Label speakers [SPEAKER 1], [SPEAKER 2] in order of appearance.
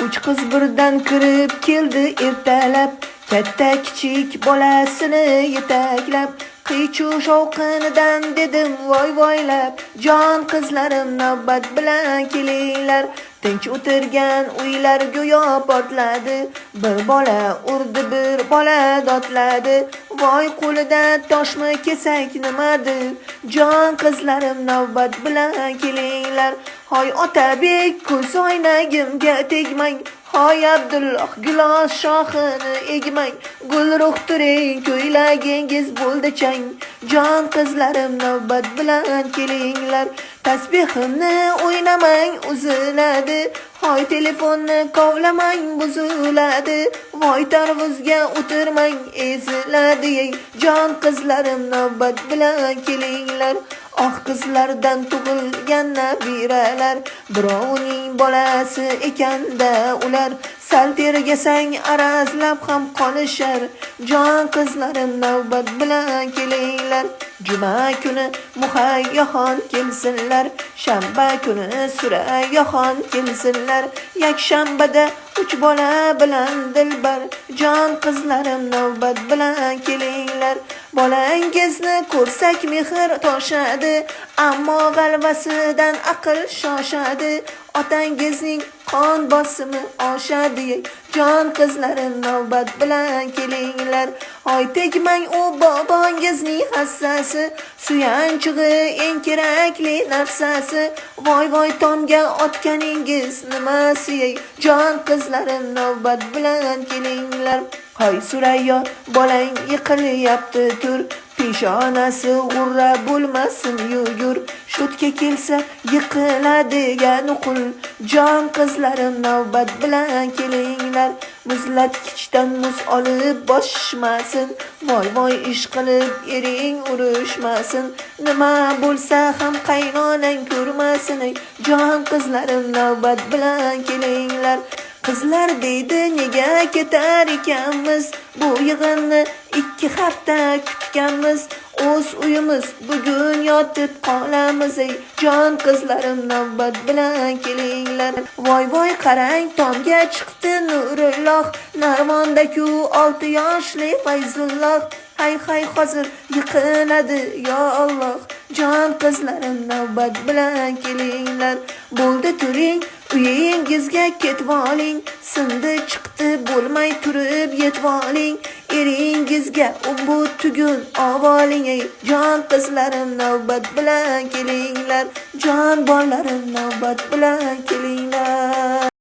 [SPEAKER 1] Uch qiz birdan kirib keldi ertalab, katta kichik bolasini yetaklab. Qiy-chuv shovqinidan dedim voy voylab, jon qizlarim navbat bilan kelinglar. Tinch o'tirgan uylar go'yo portladi, bir bola urdi, bir bola dotladi. Voy qo'lida toshmi kesak nimadir, jon qizlarim navbat bilan kelinglar. Hoy Otabek, ko'z oynagimga tegmang, hoy Abdulloh, gilos shoxini egmang. Gulruh turing, ko'ylagingiz bo'ldi chang, jon qizlarim navbat bilan kelinglar. Tasbihimni o'ynamang, uziladi, hoy telefonni kovlamang, buziladi. Voy tarvuzga o'tirmang, eziladi, jon qizlarim navbat bilan kelinglar. Ah qizlardan tug'ilgan nabiralar, birovning bolasi ekanda ular. Sal tergasang arazlab ham qolishar, jon qizlarim navbat bilan kelinglar. Juma kuni Muhayyaxon kelsinlar, shanba kuni Surayaxon kelsinlar. Yakshanbada 3 bola bilan dilbar, jon qizlarim navbat bilan kelinglar. Bolangizni ko'rsak mehr toshadi, ammo g'alvasidan aql shoshadi. Otangizning qon bosimi oshadi, jon qizlarim navbat bilan kelinglar. Hoy tegmang u bobongizning hassasi, suyanchig'i eng kerakli narsasi. Voy voy tomga otganingiz nimasi, jon qizlarim navbat bilan kelinglar. Hoy Surayyo, bolang yiqilyapti tur, peshonasi g'urra bo'lmasin yugur. Shutga kelsa yiqiladigan qul, jon qizlarim navbat bilan kelinglar. Muzlatkichdan muz olib boshmasin, voy voy ish qilib ering urushmasin. Nima bo'lsa ham qaynonang ko'rmasin, jon qizlarim navbat bilan kelinglar. Qizlar deydi nega ketar ekanmiz, bu yig'inni 2 hafta kutganmiz. O'z uyimiz bugun yotib qolamiz, jon qizlarim navbat bilan kelinglar. Voy voy qarang, tomga chiqdi Nurulloh, Narmonda-ku 6 yoshli Fayzulloh. Hay hay hozir yiqiladi yo Alloh, jon qizlarim navbat bilan kelinglar. Bo'ldi turing, uyingizga ketib oling, sindi chiqdi bo'lmay turib yetib oling. Eringizga bu tugun ovoling, jon qizlarim navbat bilan kelinglar. Jon bolalarim navbat bilan kelinglar.